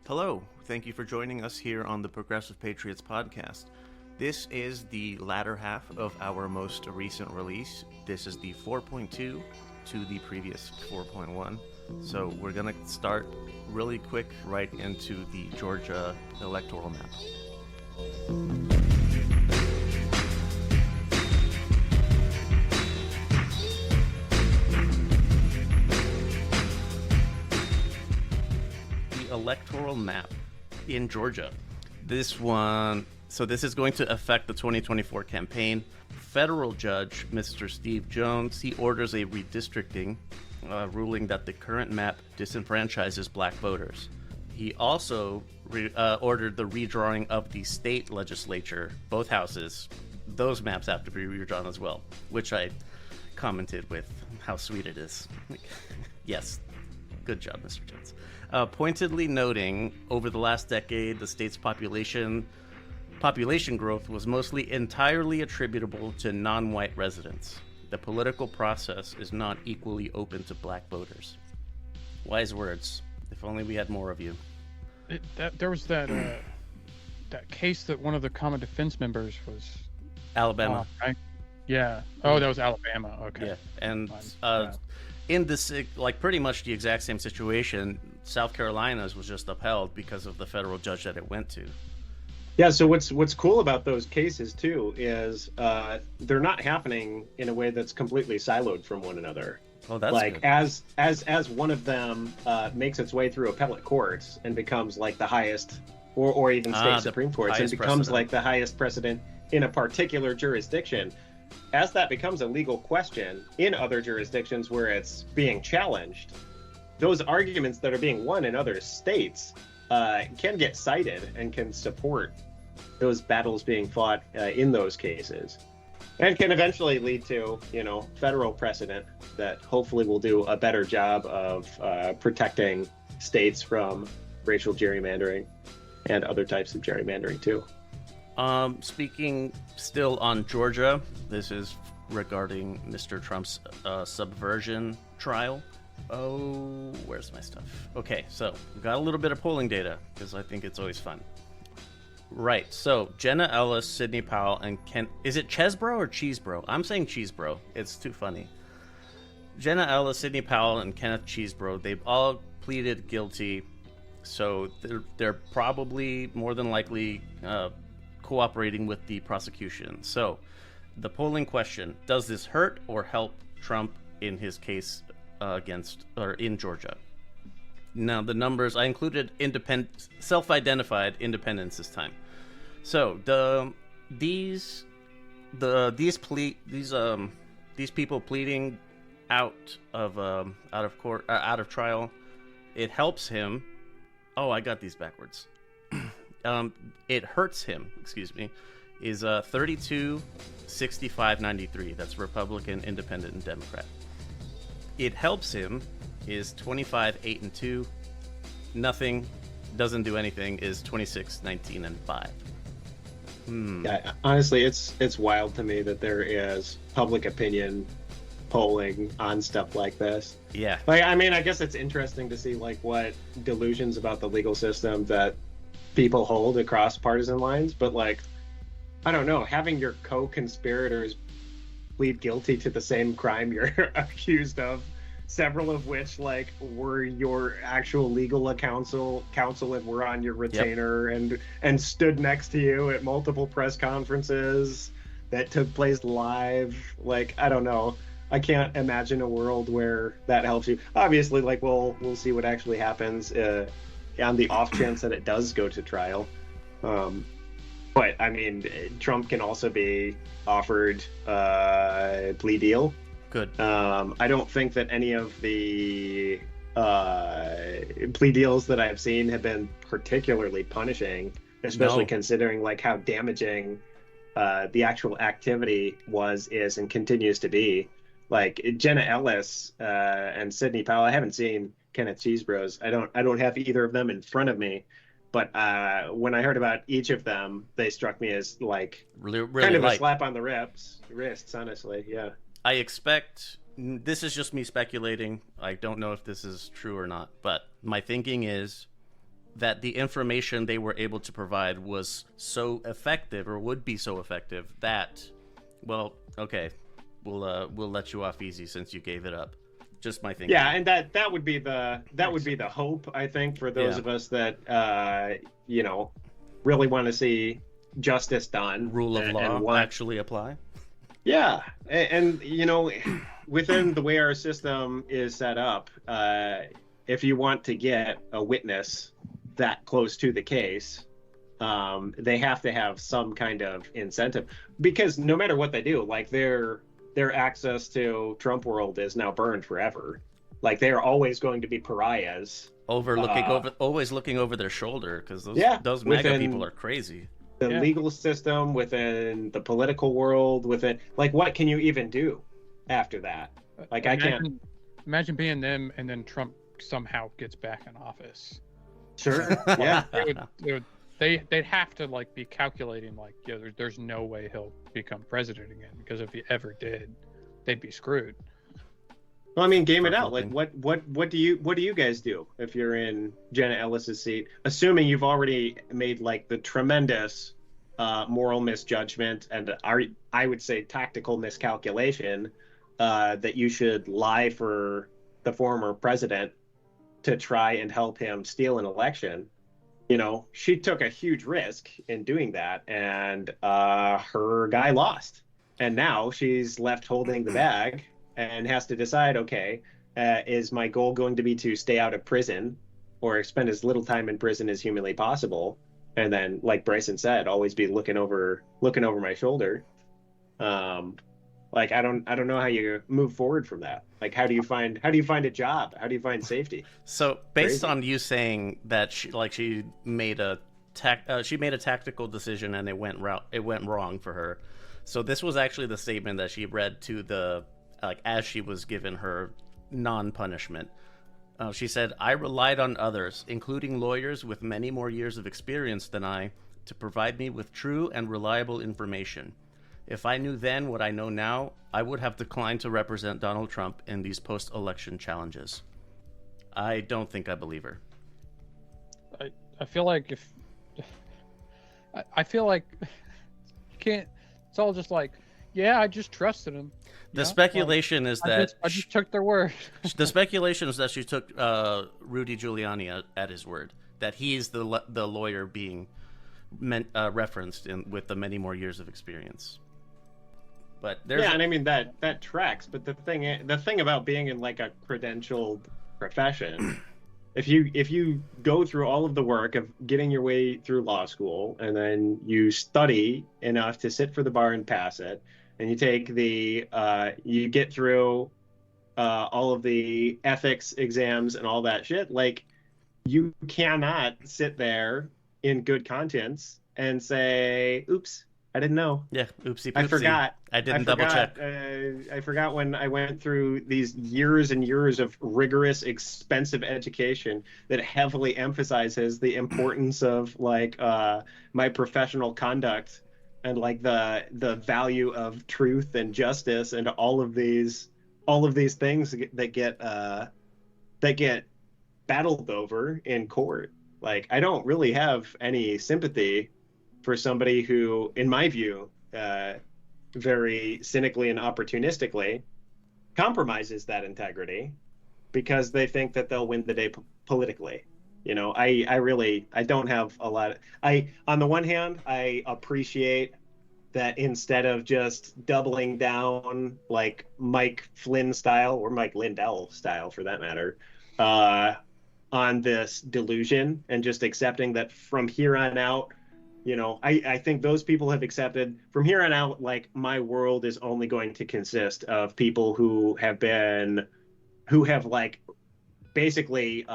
Hello, thank you for joining us here on the Progressive Patriots podcast. This is the latter half of our most recent release. This is the 4.2 to the previous 4.1. So we're going to start really quick right into the Georgia electoral map. Electoral map in Georgia. This is going to affect the 2024 campaign. Federal judge, Mr. Steve Jones, he orders a redistricting, ruling that the current map disenfranchises black voters. He also ordered the redrawing of the state legislature, both houses. Those maps have to be redrawn as well, which I commented with how sweet it is. Yes, good job, Mr. Jones. Pointedly noting, over the last decade, the state's population growth was mostly entirely attributable to non-white residents. The political process is not equally open to black voters. Wise words. If only we had more of you. There was that case that one of the common defense members was Alabama. Right? Yeah. Oh, that was Alabama. Okay. Yeah, and in this, like, pretty much the exact same situation, South Carolina's was just upheld because of the federal judge that it went to. Yeah, so what's cool about those cases too is they're not happening in a way that's completely siloed from one another. Oh, that's like good. as one of them makes its way through appellate courts and becomes like the highest, or even state supreme courts, and becomes like the highest precedent in a particular jurisdiction. As that becomes a legal question in other jurisdictions where it's being challenged, those arguments that are being won in other states can get cited and can support those battles being fought in those cases, and can eventually lead to, federal precedent that hopefully will do a better job of protecting states from racial gerrymandering and other types of gerrymandering too. Speaking still on Georgia, this is regarding Mr. Trump's subversion trial. Oh, where's my stuff? Okay, so we got a little bit of polling data because I think it's always fun. Right, so Jenna Ellis, Sidney Powell, and is it Chesbro or Cheesebro? I'm saying Cheesebro. It's too funny. Jenna Ellis, Sidney Powell, and Kenneth Cheesebro, they've all pleaded guilty, so they're probably more than likely cooperating with the prosecution. So the polling question: does this hurt or help Trump in his case in Georgia? Now the numbers, I included self-identified independents this time. So these people pleading out of court, out of trial, it helps him. Oh, I got these backwards. It hurts him, is 32, 65, 93. That's Republican, Independent, and Democrat. It helps him is 25, 8, and 2. Nothing, doesn't do anything is 26, 19, and 5. Yeah, honestly, it's wild to me that there is public opinion polling on stuff like this. Yeah. I guess it's interesting to see what delusions about the legal system that people hold across partisan lines, but I don't know, having your co-conspirators plead guilty to the same crime you're accused of, several of which were your actual legal counsel and were on your retainer. Yep. and stood next to you at multiple press conferences that took place live. I don't know, I can't imagine a world where that helps you. Obviously, we'll see what actually happens on the off chance that it does go to trial. But Trump can also be offered a plea deal. Good. I don't think that any of the plea deals that I've seen have been particularly punishing, especially considering how damaging the actual activity is and continues to be. Jenna Ellis and Sidney Powell. I haven't seen Kenneth Cheesebros. I don't have either of them in front of me. But when I heard about each of them, they struck me as really kind of light. A slap on the wrists, honestly. Yeah. I expect, this is just me speculating, I don't know if this is true or not, but my thinking is that the information they were able to provide was so effective, or would be so effective, that, well, okay, we'll let you off easy since you gave it up. Just my thinking. Yeah, and that would be the hope, I think, for those of us that really want to see justice done. Rule of law actually apply. Yeah, and within the way our system is set up, if you want to get a witness that close to the case, they have to have some kind of incentive, because no matter what they do, like their access to Trump world is now burned forever. Like they are always going to be pariahs, always looking over their shoulder, because those MAGA people are crazy. The legal system, within the political world, within, like, what can you even do after that? Like, I can't imagine being them, and then Trump somehow gets back in office. Sure. Yeah. They'd have to like be calculating like, there's no way he'll become president again, because if he ever did, they'd be screwed. Well, I mean, game it out. Like, what do you guys do if you're in Jenna Ellis's seat? Assuming you've already made like the tremendous moral misjudgment and I would say tactical miscalculation that you should lie for the former president to try and help him steal an election. She took a huge risk in doing that, and her guy lost, and now she's left holding the bag and has to decide, okay, is my goal going to be to stay out of prison or spend as little time in prison as humanly possible? And then, like Bryson said, always be looking over my shoulder. Like, I don't know how you move forward from that. Like, how do you find a job? How do you find safety? So based on you saying that she made a tactical decision and it went wrong for her. So this was actually the statement that she read to the, like, as she was given her non-punishment. She said, "I relied on others, including lawyers with many more years of experience than I, to provide me with true and reliable information. If I knew then what I know now, I would have declined to represent Donald Trump in these post-election challenges." I don't think I believe her. I feel like I feel like you can't. It's all just like, I just trusted him. The speculation is that I just took their word. The speculation is that she took Rudy Giuliani at his word, that he's the lawyer being referenced with the many more years of experience. But and I mean that tracks. But the thing about being in like a credentialed profession, if you go through all of the work of getting your way through law school, and then you study enough to sit for the bar and pass it, and you take you get through all of the ethics exams and all that shit, like, you cannot sit there in good conscience and say, "Oops, I didn't know. Yeah, oopsie poopsie. I forgot. I didn't double check. I forgot when I went through these years and years of rigorous, expensive education that heavily emphasizes the importance of like my professional conduct and like the value of truth and justice and all of these things that get battled over in court." Like, I don't really have any sympathy for somebody who, in my view, very cynically and opportunistically compromises that integrity because they think that they'll win the day politically. I don't have a lot. On the one hand, I appreciate that instead of just doubling down like Mike Flynn style, or Mike Lindell style for that matter, on this delusion and just accepting that from here on out, I think those people have accepted from here on out, like, my world is only going to consist of people who have like basically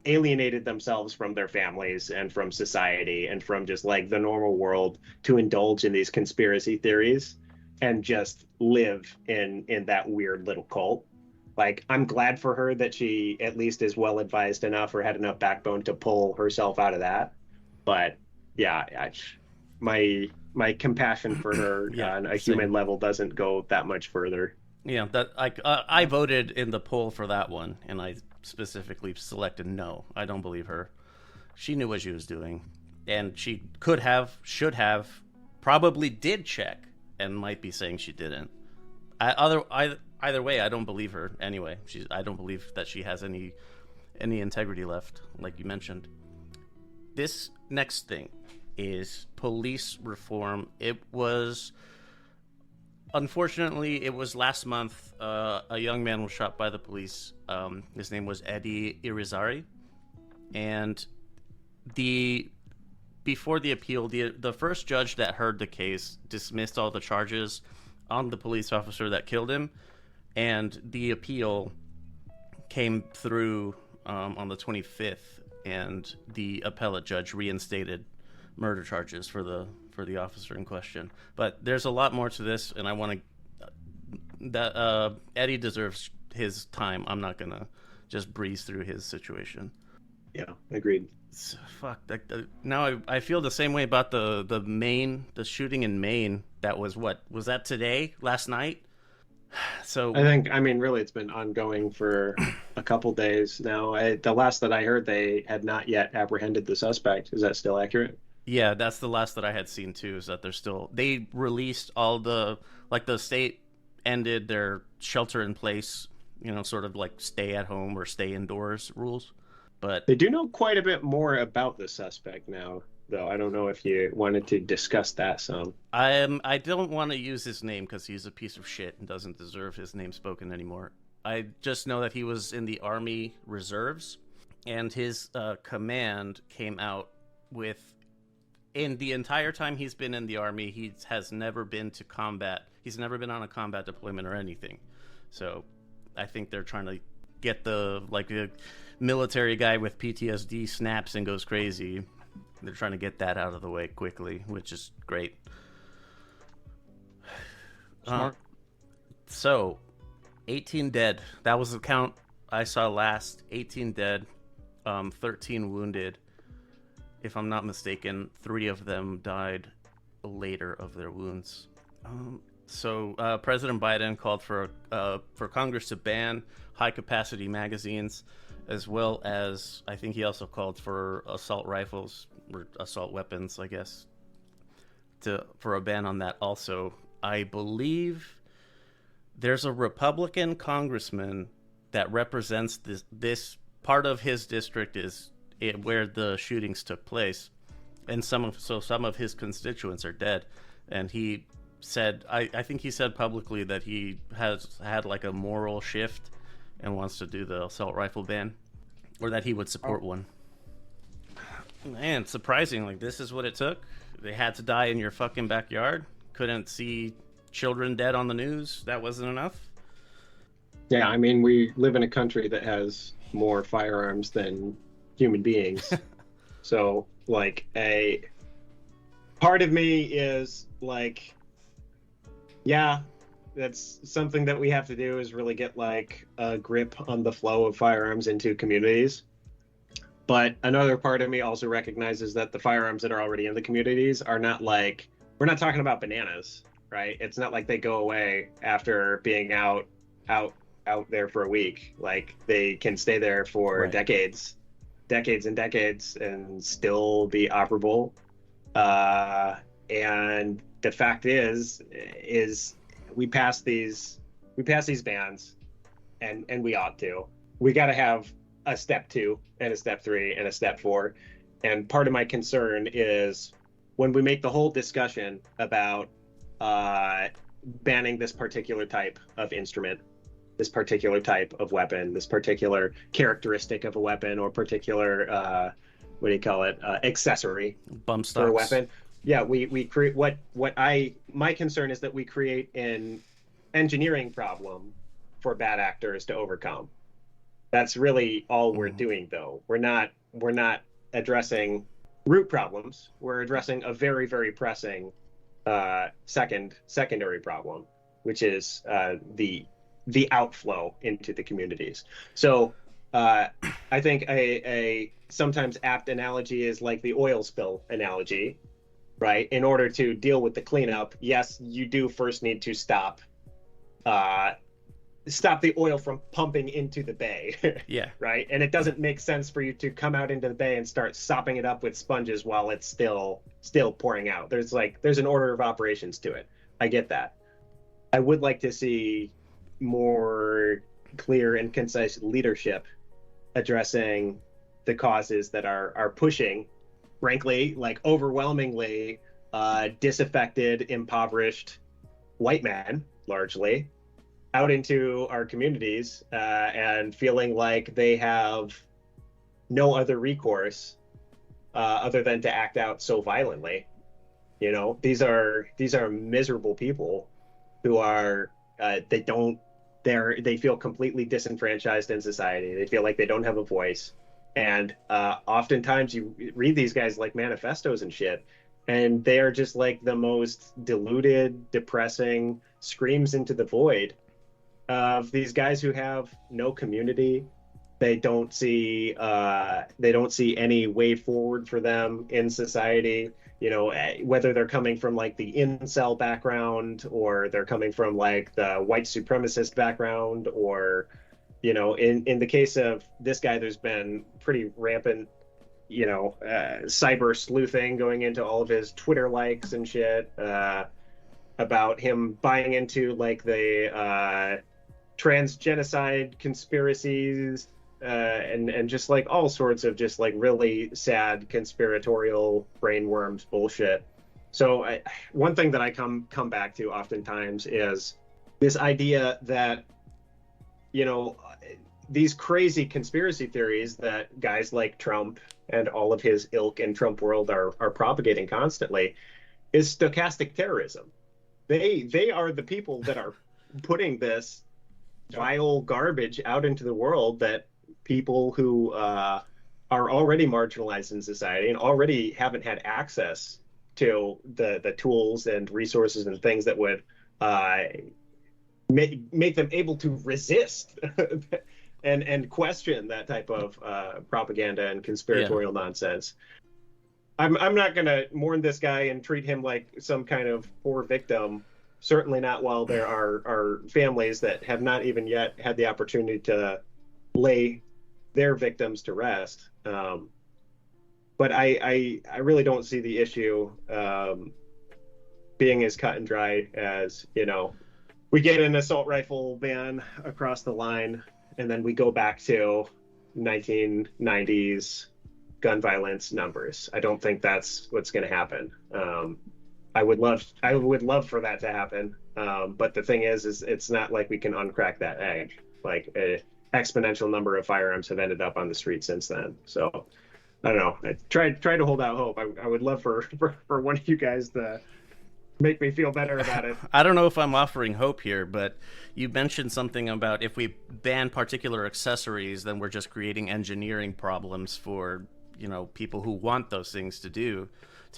alienated themselves from their families and from society and from just like the normal world to indulge in these conspiracy theories and just live in that weird little cult. Like, I'm glad for her that she at least is well advised enough or had enough backbone to pull herself out of that. But yeah, my compassion for her on a human level doesn't go that much further. Yeah, that I voted in the poll for that one, and I specifically selected no. I don't believe her. She knew what she was doing, and she could have, should have, probably did check, and might be saying she didn't. Either way, I don't believe her. Anyway, I don't believe that she has any integrity left, like you mentioned. This next thing is police reform. Unfortunately, it was last month. A young man was shot by the police. His name was Eddie Irizarry, and before the appeal, the first judge that heard the case dismissed all the charges on the police officer that killed him, and the appeal came through on the 25th, and the appellate judge reinstated murder charges for the officer in question. But there's a lot more to this, and I want to Eddie deserves his time. I'm not gonna just breeze through his situation. Yeah, agreed. Fuck. Now I feel the same way about the shooting in Maine. That was that today? Last night? So I mean, really, it's been ongoing for a couple days now. The last that I heard, they had not yet apprehended the suspect. Is that still accurate? Yeah, that's the last that I had seen too. Is that they released all the state ended their shelter in place, sort of like stay at home or stay indoors rules. But they do know quite a bit more about the suspect now, though. I don't know if you wanted to discuss that some. I don't want to use his name because he's a piece of shit and doesn't deserve his name spoken anymore. I just know that he was in the Army Reserves, and his command came out with, in the entire time he's been in the Army, he has never been to combat. He's never been on a combat deployment or anything. So I think they're trying to get the military guy with PTSD snaps and goes crazy. They're trying to get that out of the way quickly, which is great. Smart. So, 18 dead. That was the count I saw last. 18 dead, 13 wounded. If I'm not mistaken, 3 of them died later of their wounds. So President Biden called for Congress to ban high-capacity magazines, as well as I think he also called for assault rifles or assault weapons, I guess, for a ban on that. Also, I believe there's a Republican congressman that represents this part of his district where the shootings took place, and some of his constituents are dead, and he said, I think he said publicly that he has had like a moral shift and wants to do the assault rifle ban, or that he would support one. Man, surprising. Like, this is what it took. They had to die in your fucking backyard. Couldn't see children dead on the news. That wasn't enough. Yeah, I mean, we live in a country that has more firearms than human beings. So, like, a part of me is like, yeah, that's something that we have to do, is really get like a grip on the flow of firearms into communities. But another part of me also recognizes that the firearms that are already in the communities are not like, we're not talking about bananas, right? It's not like they go away after being out there for a week. Like, they can stay there for decades and decades and still be operable. And the fact is we pass these bans, and we ought to. We got to have a step 2 and a step 3 and a step 4. And part of my concern is when we make the whole discussion about banning this particular type of instrument, this particular type of weapon, this particular characteristic of a weapon, or particular accessory bump stocks for a weapon. Yeah, we create my concern is that we create an engineering problem for bad actors to overcome. That's really all we're doing, though. We're not addressing root problems. We're addressing a very, very pressing secondary problem, which is the outflow into the communities. So I think a sometimes apt analogy is like the oil spill analogy, right? In order to deal with the cleanup, yes, you do first need to stop stop the oil from pumping into the bay. Yeah. Right. And it doesn't make sense for you to come out into the bay and start sopping it up with sponges while it's still pouring out. There's an order of operations to it. I get that. I would like to see more clear and concise leadership addressing the causes that are pushing, frankly, like overwhelmingly disaffected, impoverished white men, largely, out into our communities and feeling like they have no other recourse other than to act out so violently. You know, these are miserable people who are they feel completely disenfranchised in society. They feel like they don't have a voice. And oftentimes you read these guys like manifestos and shit, and they are just like the most deluded, depressing screams into the void of these guys who have no community. They don't see any way forward for them in society. You know, whether they're coming from like the incel background or they're coming from like the white supremacist background, or, you know, in the case of this guy, there's been pretty rampant, you know, cyber sleuthing going into all of his Twitter likes and shit about him buying into like the trans genocide conspiracies and just like all sorts of just like really sad conspiratorial brainworms bullshit. So one thing that I come back to oftentimes is this idea that, you know, these crazy conspiracy theories that guys like Trump and all of his ilk in Trump world are propagating constantly is stochastic terrorism. They are the people that are putting this vile garbage out into the world that people who are already marginalized in society and already haven't had access to the tools and resources and things that would make them able to resist and question that type of propaganda and conspiratorial nonsense. I'm not going to mourn this guy and treat him like some kind of poor victim. Certainly not while there are families that have not even yet had the opportunity to lay their victims to rest. But I really don't see the issue being as cut and dry as, you know, we get an assault rifle ban across the line and then we go back to 1990s gun violence numbers. I don't think that's what's going to happen. I would love for that to happen. But the thing is it's not like we can uncrack that egg. Like an exponential number of firearms have ended up on the street since then. So I don't know. I try to hold out hope. I would love for one of you guys to make me feel better about it. I don't know if I'm offering hope here, but you mentioned something about if we ban particular accessories, then we're just creating engineering problems for, you know, people who want those things to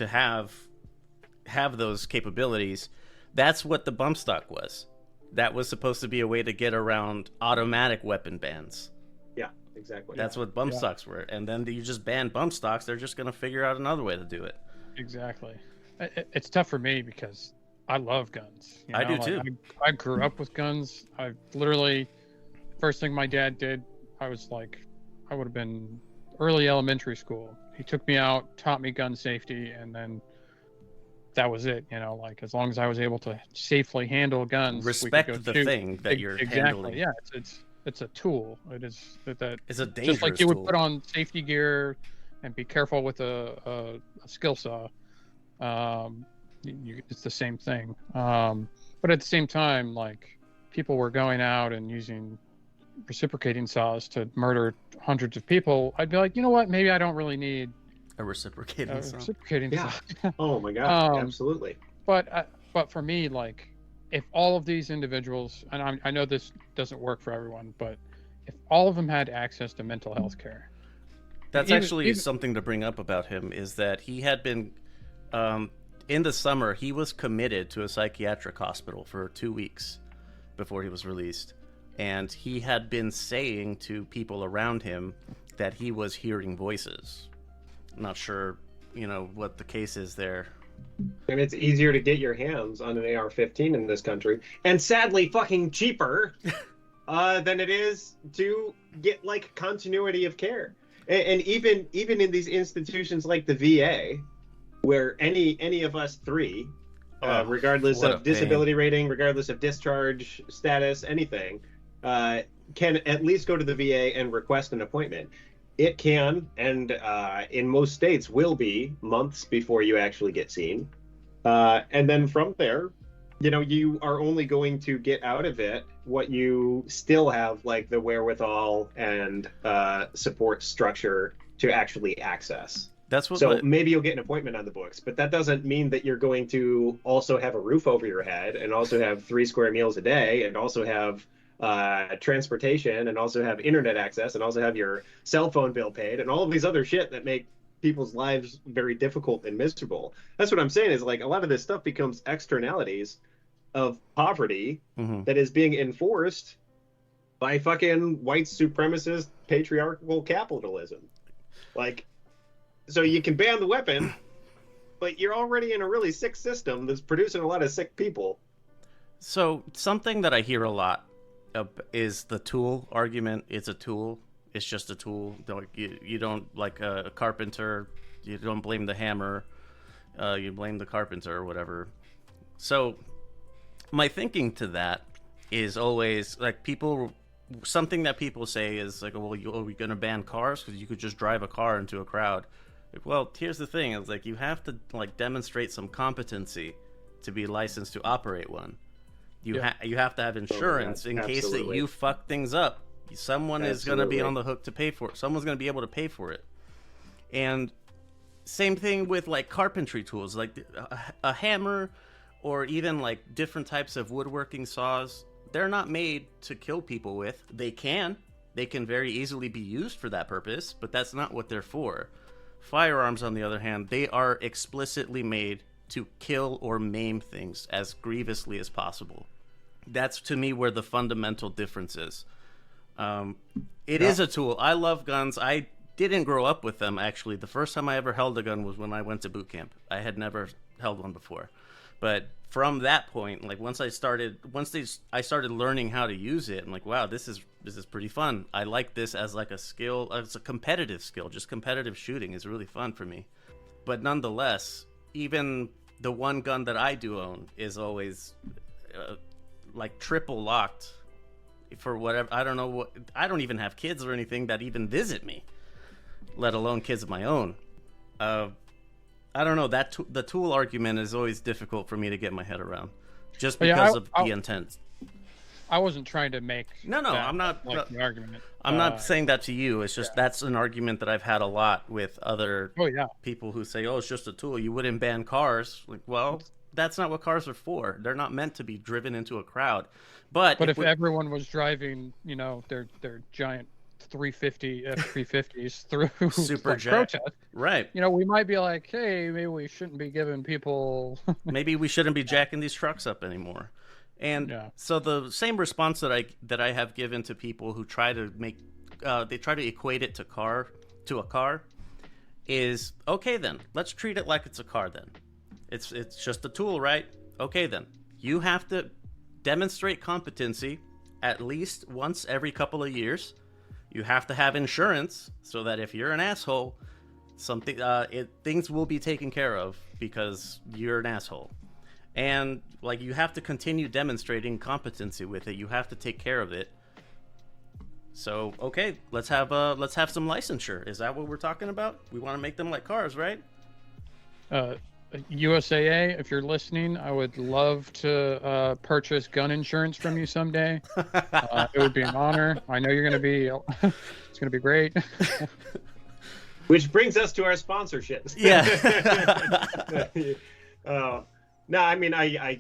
have those capabilities. That's what the bump stock was. That was supposed to be a way to get around automatic weapon bans. Yeah, exactly. That's what bump stocks were. And then you just ban bump stocks, they're just going to figure out another way to do it. Exactly. It's tough for me because I love guns. You know? I do too. I grew up with guns. I literally, first thing my dad did, I was like, I would have been early elementary school. He took me out, taught me gun safety, and then that was it. You know, like as long as I was able to safely handle guns, respect the shoot. thing that you're handling. Yeah, it's a tool. It is that it's a dangerous just like you would tool. put on safety gear and be careful with a skill saw. It's the same thing. But at the same time, like people were going out and using reciprocating saws to murder hundreds of people. I'd be like, you know what? Maybe I don't really need a reciprocating saw. Saw. Oh my god, absolutely. But for me, like, if all of these individuals, and I know this doesn't work for everyone, but if all of them had access to mental health care. That's actually something to bring up about him, is that he had been, in the summer, he was committed to a psychiatric hospital for 2 weeks before he was released. And he had been saying to people around him that he was hearing voices. I'm not sure, you know, what the case is there. And it's easier to get your hands on an AR-15 in this country, and sadly fucking cheaper. than it is to get like continuity of care. And even in these institutions like the VA, where any of us three, regardless of disability rating, regardless of discharge status, anything, can at least go to the VA and request an appointment. It can, and in most states will be months before you actually get seen. And then from there, you know, you are only going to get out of it what you still have, like the wherewithal and support structure to actually access. That's what. So maybe you'll get an appointment on the books, but that doesn't mean that you're going to also have a roof over your head, and also have 3 square meals a day, and also have transportation, and also have internet access, and also have your cell phone bill paid, and all of these other shit that make people's lives very difficult and miserable. That's what I'm saying, is like a lot of this stuff becomes externalities of poverty that is being enforced by fucking white supremacist patriarchal capitalism. Like, so you can ban the weapon, but you're already in a really sick system that's producing a lot of sick people. So something that I hear a lot is the tool argument. It's a tool. It's just a tool. You don't, like a carpenter, you don't blame the hammer. You blame the carpenter or whatever. So my thinking to that is always like something that people say is like, well, are we going to ban cars? Because you could just drive a car into a crowd. Like, well, here's the thing. It's like you have to like demonstrate some competency to be licensed to operate one. You have to have insurance in case that you fuck things up. Someone is going to be on the hook to pay for it. Someone's going to be able to pay for it. And same thing with like carpentry tools, like a hammer, or even like different types of woodworking saws. They're not made to kill people with. They can very easily be used for that purpose, but that's not what they're for. Firearms, on the other hand, they are explicitly made to kill or maim things as grievously as possible. That's, to me, where the fundamental difference is. It is a tool. I love guns. I didn't grow up with them, actually. The first time I ever held a gun was when I went to boot camp. I had never held one before. But from that point, like I started learning how to use it, I'm like, wow, this is pretty fun. I like this as like a skill, as a competitive skill. Just competitive shooting is really fun for me. But nonetheless, even the one gun that I do own is always like triple locked for whatever. I don't know what. I don't even have kids or anything that even visit me, let alone kids of my own. I don't know, that the tool argument is always difficult for me to get my head around, just because of the intent. I wasn't trying to make I'm not like the argument. I'm not saying that to you. It's just that's an argument that I've had a lot with other people who say, "Oh, it's just a tool. You wouldn't ban cars." Like, well, that's not what cars are for. They're not meant to be driven into a crowd. But if everyone was driving, you know, their giant 350 F350s through super jet protest, right? You know, we might be like, hey, maybe we shouldn't be giving people. Maybe we shouldn't be jacking these trucks up anymore. And so the same response that I have given to people who try to make they try to equate it to a car is, okay, then let's treat it like it's a car. Then it's just a tool, right? Okay, then you have to demonstrate competency at least once every couple of years. You have to have insurance so that if you're an asshole, things will be taken care of because you're an asshole. And like, you have to continue demonstrating competency with it. You have to take care of it. So, okay, let's have some licensure. Is that what we're talking about? We want to make them like cars, right? USAA, if you're listening, I would love to purchase gun insurance from you someday. It would be an honor. I know you're going to be. It's going to be great. Which brings us to our sponsorships. Yeah. No, I mean, I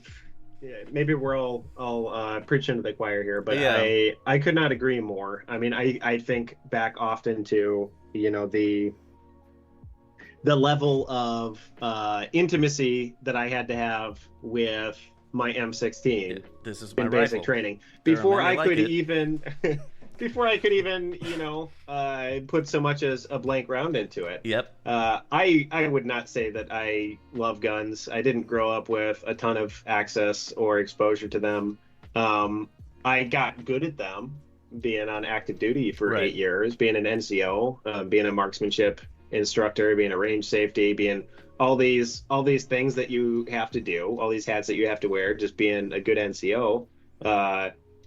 maybe we're all preaching to the choir here, but I could not agree more. I mean, I think back often to, you know, the level of intimacy that I had to have with my M16. This is my in basic rifle. training before I could even you know, put so much as a blank round into it. Yep. I would not say that I love guns. I didn't grow up with a ton of access or exposure to them. I got good at them being on active duty for Right. 8 years, being an NCO, being a marksmanship instructor, being a range safety, being all these things that you have to do, all these hats that you have to wear, just being a good NCO.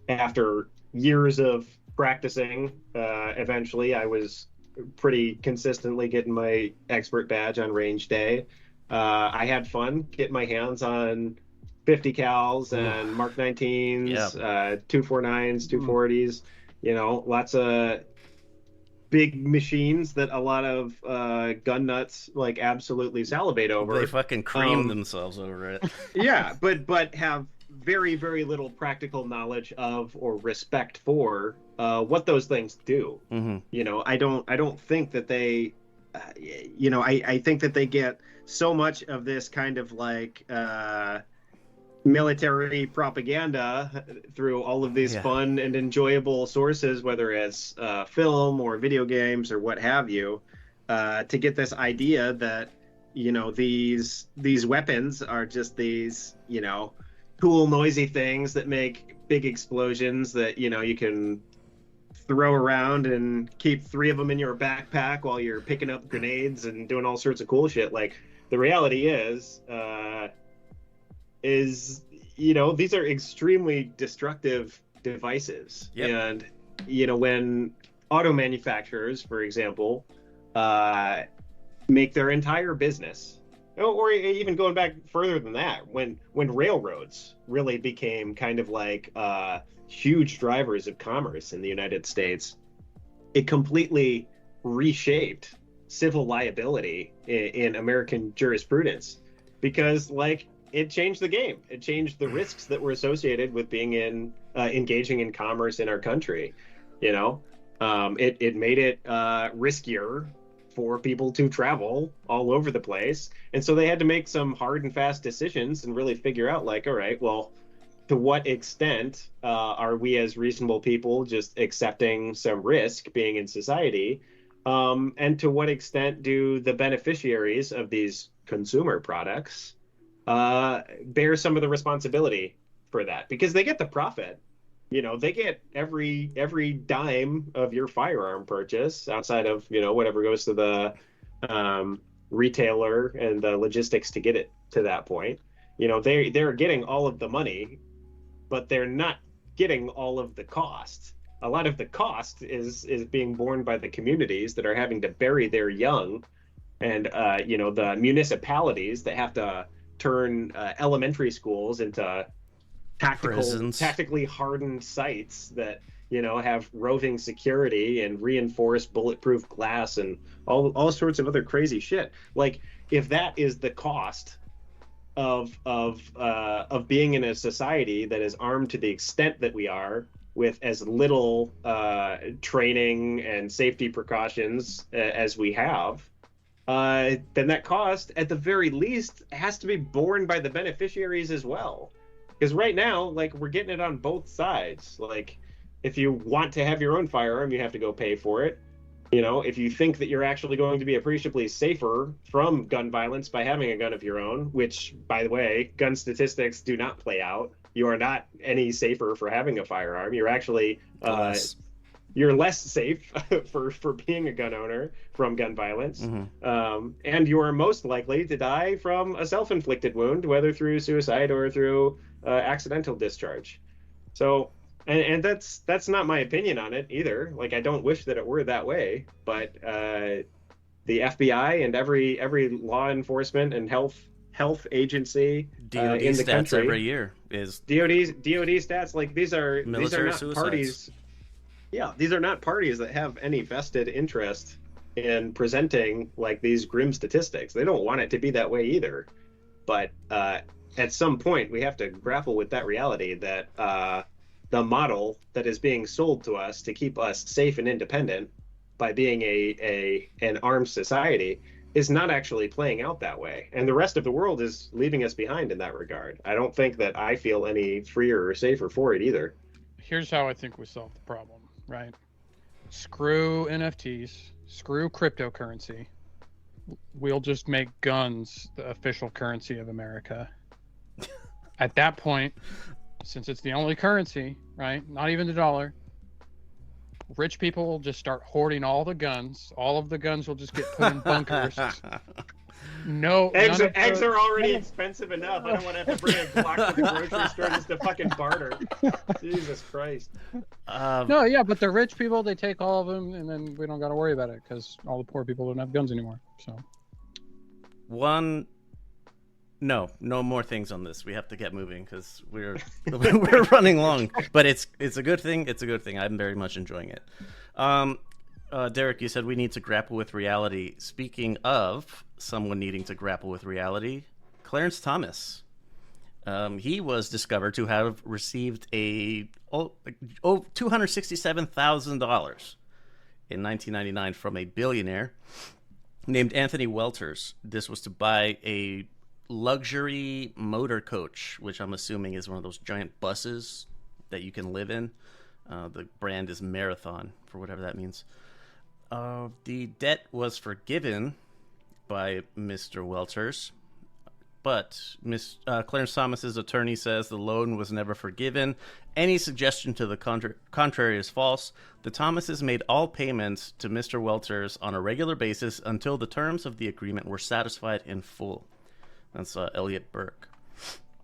After years of practicing, eventually I was pretty consistently getting my expert badge on range day. I had fun getting my hands on 50 cals and Mark 19s, 249s, 240s, lots of big machines that a lot of gun nuts like absolutely salivate over. They fucking cream themselves over it. Yeah, but have very, very little practical knowledge of or respect for what those things do. Mm-hmm. I don't think that they, I think that they get so much of this kind of like military propaganda through all of these fun and enjoyable sources, whether it's film or video games or what have you, to get this idea that these weapons are just these cool noisy things that make big explosions that you can throw around and keep 3 of them in your backpack while you're picking up grenades and doing all sorts of cool shit. Like, the reality is these are extremely destructive devices. Yep. And when auto manufacturers, for example, make their entire business, or even going back further than that, when railroads really became kind of like huge drivers of commerce in the United States, it completely reshaped civil liability in American jurisprudence, because it changed the game. It changed the risks that were associated with being engaging in commerce in our country. It made it riskier for people to travel all over the place, and so they had to make some hard and fast decisions and really figure out, all right, well, to what extent are we as reasonable people just accepting some risk being in society, and to what extent do the beneficiaries of these consumer products bear some of the responsibility for that, because they get the profit. They get every dime of your firearm purchase, outside of whatever goes to the retailer and the logistics to get it to that point. They're getting all of the money, but they're not getting all of the cost. A lot of the cost is being borne by the communities that are having to bury their young, and the municipalities that have to turn elementary schools into tactically hardened sites that have roving security and reinforced bulletproof glass and all sorts of other crazy shit. Like, if that is the cost of being in a society that is armed to the extent that we are, with as little training and safety precautions as we have, then that cost, at the very least, has to be borne by the beneficiaries as well. Because right now, we're getting it on both sides. If you want to have your own firearm, you have to go pay for it. If you think that you're actually going to be appreciably safer from gun violence by having a gun of your own, which, by the way, gun statistics do not play out. You are not any safer for having a firearm. You're actually you're less safe for being a gun owner from gun violence. Mm-hmm. And you are most likely to die from a self-inflicted wound, whether through suicide or through accidental discharge. So, and that's not my opinion on it either. I don't wish that it were that way, but the FBI and every law enforcement and health agency DOD in the stats country every year is DOD stats. These are not suicides. Parties. Yeah, these are not parties that have any vested interest in presenting these grim statistics. They don't want it to be that way either. But at some point, we have to grapple with that reality that the model that is being sold to us to keep us safe and independent by being an armed society is not actually playing out that way. And the rest of the world is leaving us behind in that regard. I don't think that I feel any freer or safer for it either. Here's how I think we solve the problem, right? Screw NFTs, screw cryptocurrency. We'll just make guns the official currency of America. At that point, since it's the only currency, right? Not even the dollar. Rich people will just start hoarding all the guns. All of the guns will just get put in bunkers. No, eggs are already expensive enough. I don't want to have to bring a Glock to the grocery store just to fucking barter. Jesus Christ. No, yeah, but the rich people, they take all of them, and then we don't got to worry about it because all the poor people don't have guns anymore. So, no more things on this. We have to get moving because we're running long. But it's a good thing. It's a good thing. I'm very much enjoying it. Derek, you said we need to grapple with reality. Speaking of someone needing to grapple with reality, Clarence Thomas. He was discovered to have received $267,000 in 1999 from a billionaire named Anthony Welters. This was to buy a luxury motor coach, which I'm assuming is one of those giant buses that you can live in. The brand is Marathon, for whatever that means. The debt was forgiven by Mr. Welters, but Clarence Thomas's attorney says the loan was never forgiven. Any suggestion to the contrary is false. The Thomases made all payments to Mr. Welters on a regular basis until the terms of the agreement were satisfied in full. That's Elliot Burke.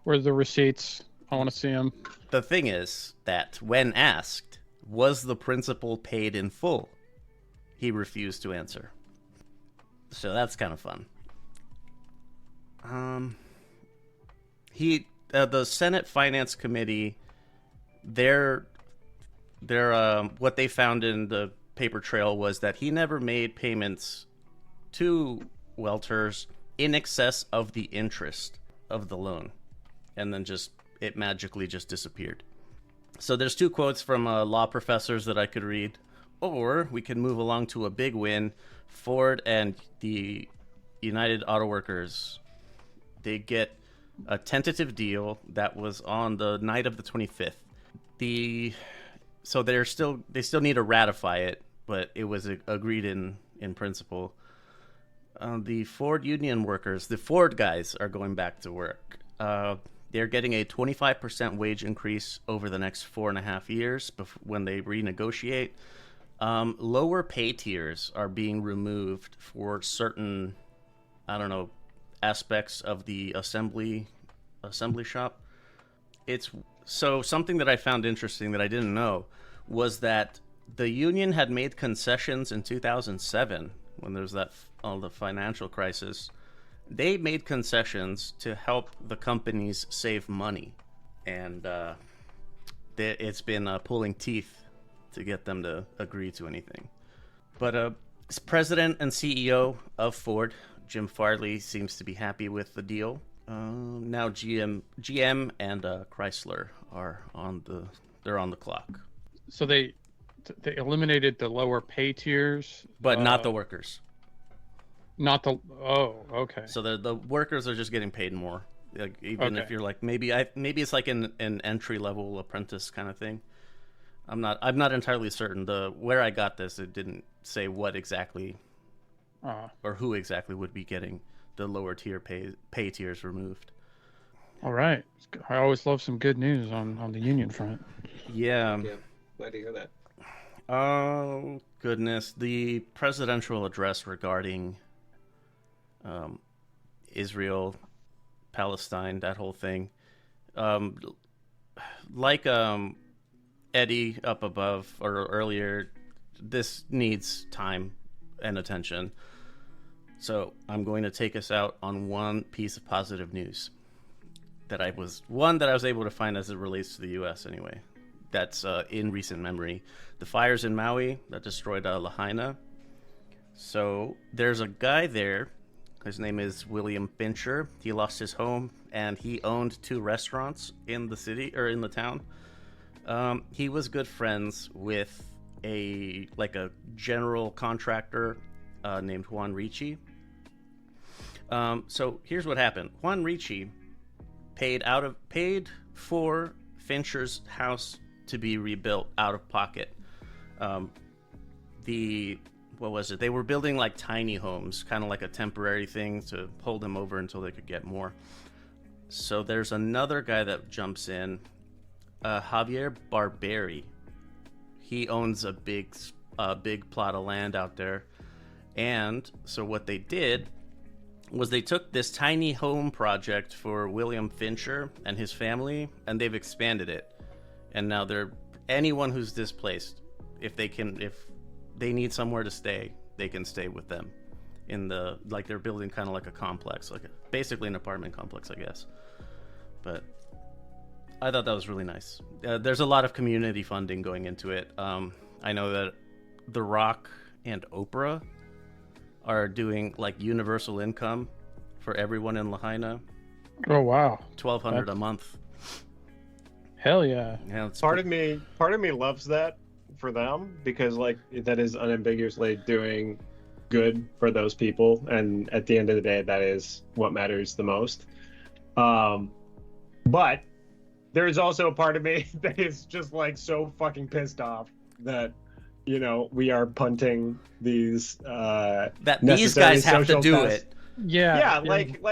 Where's the receipts? I want to see them. The thing is that when asked, was the principal paid in full? He refused to answer. So that's kind of fun. The Senate Finance Committee, their what they found in the paper trail was that he never made payments to Welters in excess of the interest of the loan, and then it magically just disappeared. So there's two quotes from law professors that I could read. Or we can move along to a big win. Ford and the United Auto Workers, they get a tentative deal that was on the night of the 25th. So they still need to ratify it, but it was agreed in principle. The Ford union workers, the Ford guys, are going back to work. They're getting a 25% wage increase over the next 4.5 years when they renegotiate. Lower pay tiers are being removed for certain, aspects of the assembly shop. It's so something that I found interesting that I didn't know was that the union had made concessions in 2007 when there was the financial crisis. They made concessions to help the companies save money, and it's been pulling teeth to get them to agree to anything. But president and CEO of Ford, Jim Farley, seems to be happy with the deal. Now GM and Chrysler are on the clock. So they eliminated the lower pay tiers, but not the workers. Okay. So the workers are just getting paid more. Like, even if you're like maybe it's like an entry level apprentice kind of thing. I'm not entirely certain. Where I got this, it didn't say what exactly or who exactly would be getting the lower tier pay tiers removed. All right. I always love some good news on the union front. Yeah. Yeah, glad to hear that. Oh goodness, the presidential address regarding Israel, Palestine, that whole thing, Eddie up above or earlier, this needs time and attention. So I'm going to take us out on one piece of positive news that I was able to find as it relates to the U.S. anyway. That's in recent memory. The fires in Maui that destroyed Lahaina. So there's a guy there. His name is William Fincher. He lost his home and he owned 2 restaurants in the city or in the town. He was good friends with a general contractor named Juan Ricci. So here's what happened. Juan Ricci paid for Fincher's house to be rebuilt out of pocket. What was it? They were building like tiny homes, kind of like a temporary thing to hold them over until they could get more. So there's another guy that jumps in Javier Barberi. He owns a big plot of land out there. And so what they did was they took this tiny home project for William Fincher and his family, and they've expanded it. And now anyone who's displaced, if they need somewhere to stay, they can stay with them. They're building kind of like a complex, basically an apartment complex, I guess. But I thought that was really nice. There's a lot of community funding going into it. I know that The Rock and Oprah are doing like universal income for everyone in Lahaina. Oh wow, $1,200 a month. Hell yeah! Yeah, part of me loves that for them, because like that is unambiguously doing good for those people, and at the end of the day, that is what matters the most. But there's also a part of me that is just like so fucking pissed off that, you know, we are punting these that these guys have to do tests. it. Yeah. Like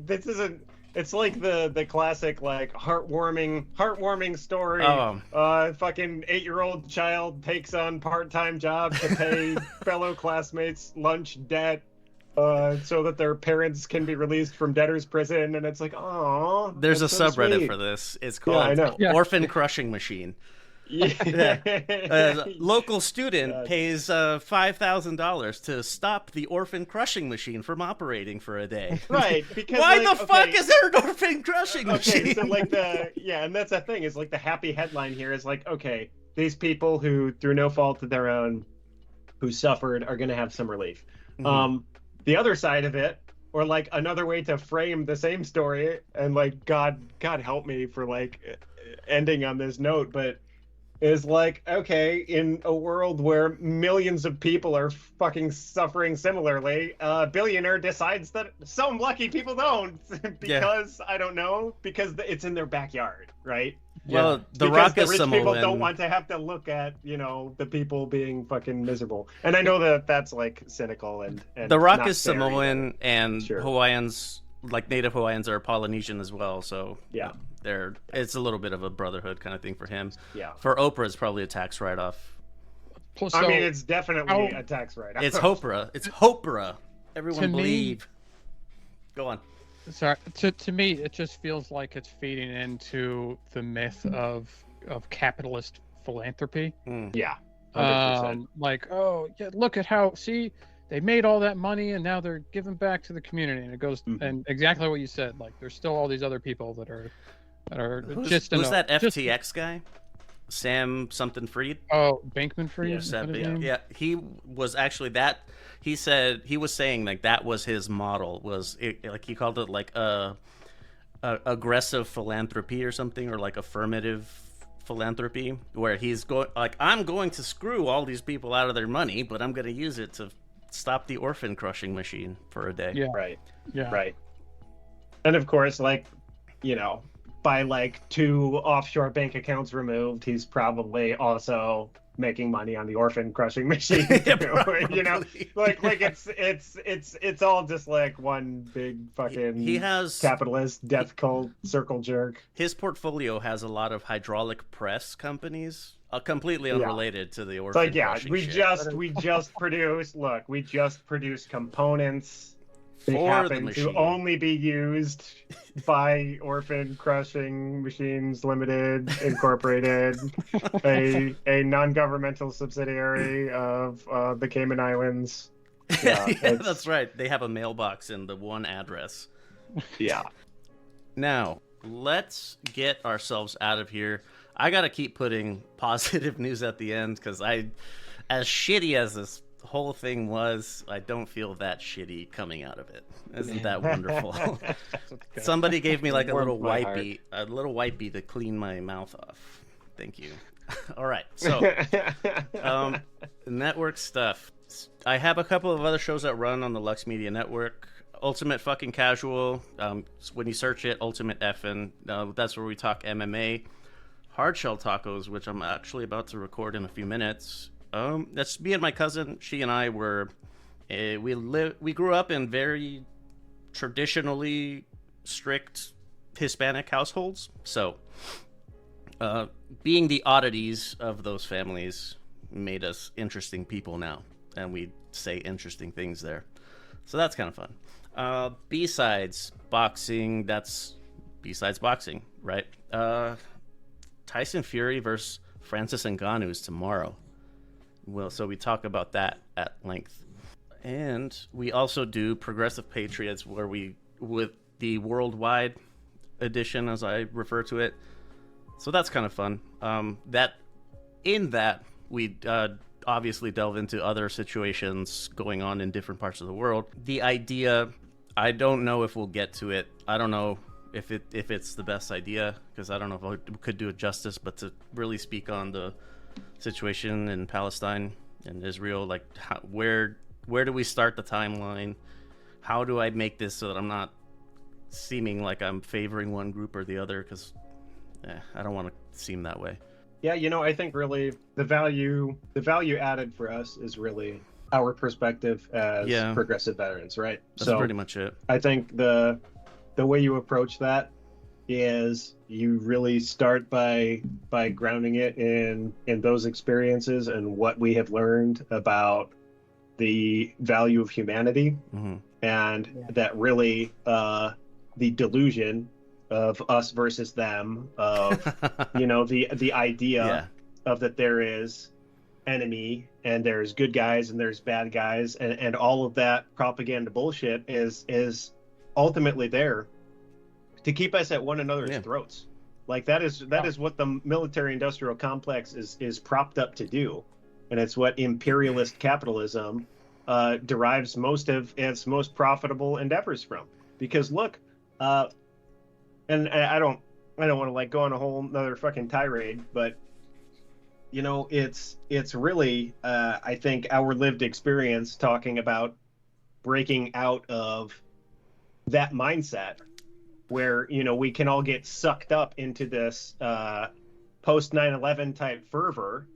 this isn't. It's like the classic like heartwarming story. Fucking 8-year-old child takes on part-time job to pay fellow classmates lunch debt, so that their parents can be released from debtor's prison, and it's like, oh. There's a so subreddit sweet. for this. It's called Orphan Crushing Machine. Yeah. Local student pays $5,000 to stop the orphan crushing machine from operating for a day. Right, because why the fuck is there an orphan crushing machine? Okay, so like and that's the thing, is like the happy headline here is like, okay, these people who through no fault of their own who suffered are going to have some relief. Mm-hmm. The other side of it, or like another way to frame the same story, and like God help me for like ending on this note, but is like, okay, in a world where millions of people are fucking suffering similarly, a billionaire decides that some lucky people don't because I don't know, because it's in their backyard, right? Well, The Rock rich is Samoan. people don't want to have to look at, you know, the people being fucking miserable. And I know that that's like cynical and The Rock not is Samoan fair, and sure. Hawaiians, like Native Hawaiians, are Polynesian as well. So yeah, it's a little bit of a brotherhood kind of thing for him. Yeah. For Oprah, it's probably a tax write-off. So, I mean, it's definitely a tax write-off. It's Hopra. It's Hopra. Everyone believe. Go on. Sorry, to me, it just feels like it's feeding into the myth of capitalist philanthropy. Yeah. 100%. Like, oh, yeah, look at how, see, they made all that money and now they're giving back to the community. And it goes, and exactly what you said, like, there's still all these other people that are Who's just that FTX guy? Sam something Fried? Oh, Bankman Fried? Yeah, he was actually that. He said he was saying like that was his model. Like he called it like a aggressive philanthropy or something, or like affirmative philanthropy, where he's going like, I'm going to screw all these people out of their money, but I'm going to use it to stop the orphan crushing machine for a day. Yeah. Right. Yeah. Right. And of course, like, you know, by like 2 offshore bank accounts removed, he's probably also making money on the orphan crushing machine. You know, like it's all just like one big fucking he has capitalist death cult circle jerk. His portfolio has a lot of hydraulic press companies, completely unrelated to the orphan crushing we shit. we just produce components. They For happen the to only be used by Orphan Crushing Machines Limited, Incorporated, a non-governmental subsidiary of the Cayman Islands. Yeah, that's right. They have a mailbox in the one address. Yeah. Now, let's get ourselves out of here. I gotta keep putting positive news at the end, because as shitty as this whole thing was, I don't feel that shitty coming out of it. Isn't that wonderful? Somebody gave me like a little wipey to clean my mouth off. Thank you. All right, so network stuff. I have a couple of other shows that run on the Lux Media Network. Ultimate Fucking Casual. When you search it, Ultimate Effin'. That's where we talk MMA. Hardshell Tacos, which I'm actually about to record in a few minutes. That's me and my cousin. She and I were, we grew up in very traditionally strict Hispanic households. So, being the oddities of those families made us interesting people now, and we say interesting things there. So that's kind of fun. B-sides, boxing, that's B-sides boxing, right? Tyson Fury versus Francis Ngannou is tomorrow. Well, so we talk about that at length. And we also do Progressive Patriots, where we, with the worldwide edition, as I refer to it. So that's kind of fun. That we obviously delve into other situations going on in different parts of the world. The idea, I don't know if we'll get to it. I don't know if it's the best idea, because I don't know if I could do it justice, but to really speak on the situation in Palestine and Israel, like where do we start the timeline? How do I make this so that I'm not seeming like I'm favoring one group or the other? Because I don't want to seem that way. Yeah, I think really the value added for us is really our perspective as progressive veterans, right? That's pretty much it. I think the way you approach that is you really start by grounding it in those experiences and what we have learned about the value of humanity, and that really the delusion of us versus them, of the idea of that there is enemy and there's good guys and there's bad guys, and all of that propaganda bullshit is ultimately there to keep us at one another's throats. Like that is what the military industrial complex is propped up to do, and it's what imperialist capitalism derives most of its most profitable endeavors from. Because look, and I don't want to like go on a whole another fucking tirade, but it's really I think our lived experience talking about breaking out of that mindset where we can all get sucked up into this post 9/11 type fervor,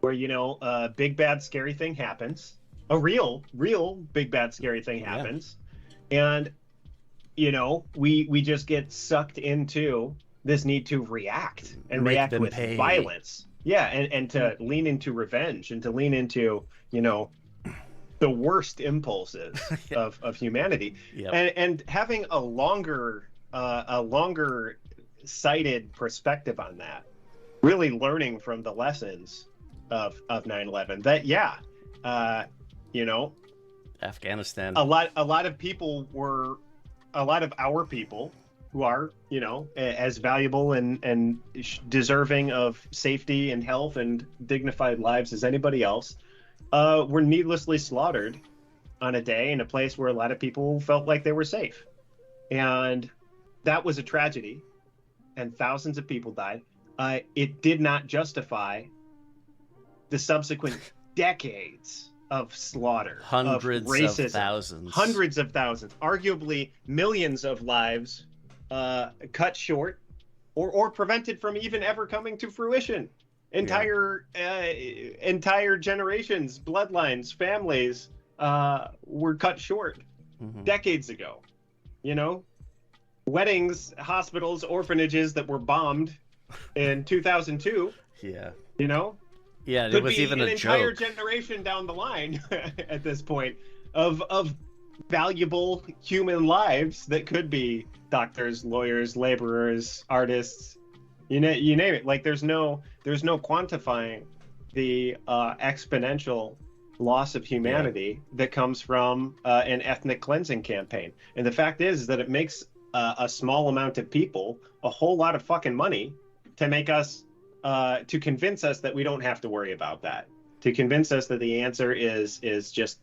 where a big bad scary thing happens, a real big bad scary thing happens, and we just get sucked into this need to react and react with violence. Yeah, and to lean into revenge and to lean into, the worst impulses of humanity. And having a longer sighted perspective on that, really learning from the lessons of 9/11, that Afghanistan. A lot of people were, a lot of our people who are, as valuable and deserving of safety and health and dignified lives as anybody else, were needlessly slaughtered on a day in a place where a lot of people felt like they were safe. And that was a tragedy, and thousands of people died. It did not justify the subsequent decades of slaughter, hundreds of racism, hundreds of thousands, arguably millions of lives cut short or prevented from even ever coming to fruition. Entire generations, bloodlines, families were cut short decades ago. Weddings, hospitals, orphanages that were bombed in 2002. Yeah. Yeah, it was even a joke. Entire generation down the line at this point of valuable human lives that could be doctors, lawyers, laborers, artists, you name it. Like there's no quantifying the exponential loss of humanity that comes from an ethnic cleansing campaign. And the fact is that it makes a small amount of people a whole lot of fucking money to make us to convince us that we don't have to worry about that, to convince us that the answer is just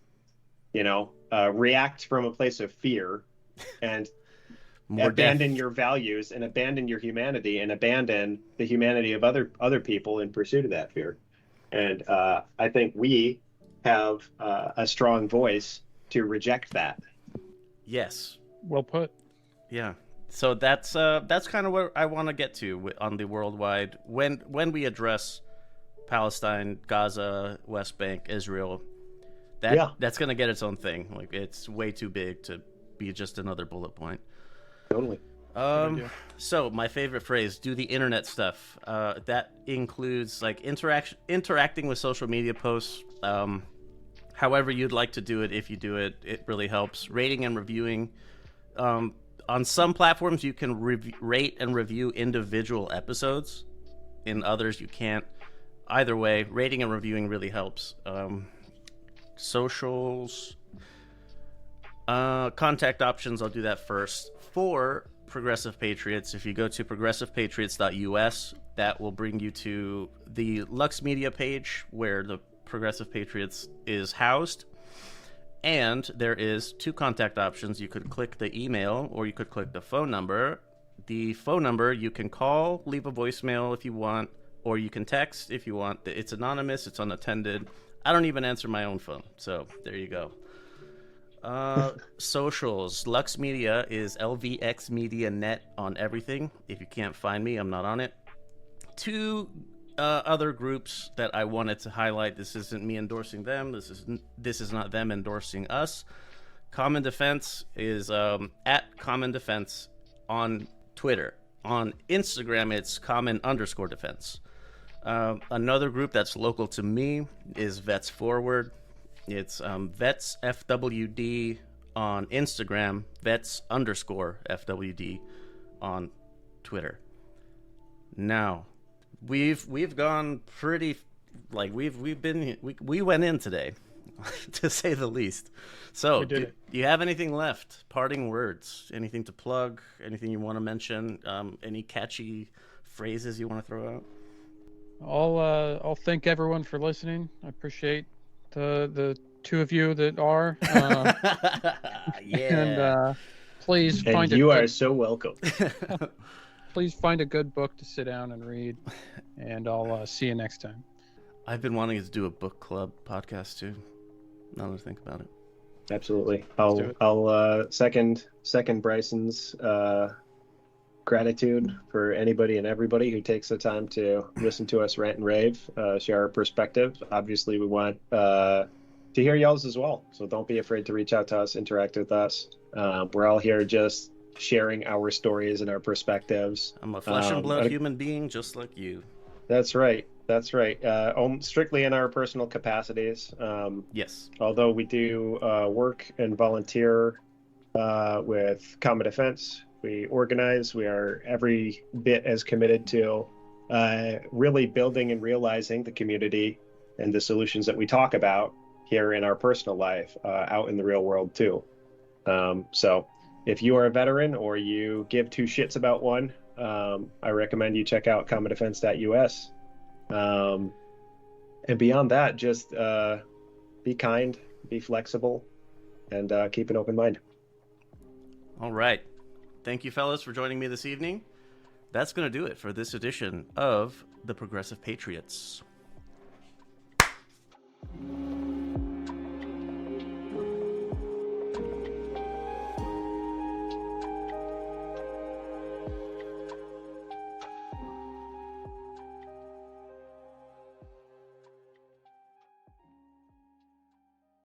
react from a place of fear and abandon your values and abandon your humanity and abandon the humanity of other people in pursuit of that fear. And I think we have a strong voice to reject that. Yes. Well put. Yeah. So that's kind of what I want to get to on the worldwide when we address Palestine, Gaza, West Bank, Israel. That's going to get its own thing. Like it's way too big to be just another bullet point. Totally. idea. So my favorite phrase: do the internet stuff. That includes like interacting with social media posts. However you'd like to do it. If you do it, it really helps. Rating and reviewing. On some platforms, you can rate and review individual episodes. In others, you can't. Either way, rating and reviewing really helps. Socials. Contact options, I'll do that first. For Progressive Patriots, if you go to progressivepatriots.us, that will bring you to the Lux Media page where the Progressive Patriots is housed. And there is 2 contact options. You could click the email or you could click the phone number. The phone number you can call, leave a voicemail if you want, or you can text if you want. It's anonymous, it's unattended. I don't even answer my own phone, so there you go. Socials. Lux Media is LVX Media Net on everything. If you can't find me, I'm not on it. 2 other groups that I wanted to highlight. This isn't me endorsing them. This is not them endorsing us. Common Defense is at Common Defense on Twitter. On Instagram, it's common_defense. Another group that's local to me is Vets Forward. It's Vets FWD on Instagram, Vets_FWD on Twitter. Now, we've gone pretty, like we went in today, to say the least. So, do you have anything left? Parting words? Anything to plug? Anything you want to mention? Any catchy phrases you want to throw out? I'll thank everyone for listening. I appreciate the 2 of you that are. Yeah. And please and find you are so welcome. Please find a good book to sit down and read, and I'll see you next time. I've been wanting to do a book club podcast too. Now that I think about it. Absolutely. I'll second Bryson's gratitude for anybody and everybody who takes the time to listen to us rant and rave, share our perspective. Obviously, we want to hear y'all's as well. So don't be afraid to reach out to us, interact with us. We're all here just sharing our stories and our perspectives. I'm a flesh and blood human being just like you. That's right. Strictly in our personal capacities. Yes. Although we do work and volunteer with Common Defense, we organize. We are every bit as committed to really building and realizing the community and the solutions that we talk about here in our personal life out in the real world too. So if you are a veteran or you give 2 shits about one, I recommend you check out commondefense.us. And beyond that, just be kind, be flexible, and keep an open mind. All right. Thank you, fellas, for joining me this evening. That's going to do it for this edition of the Progressive Patriots.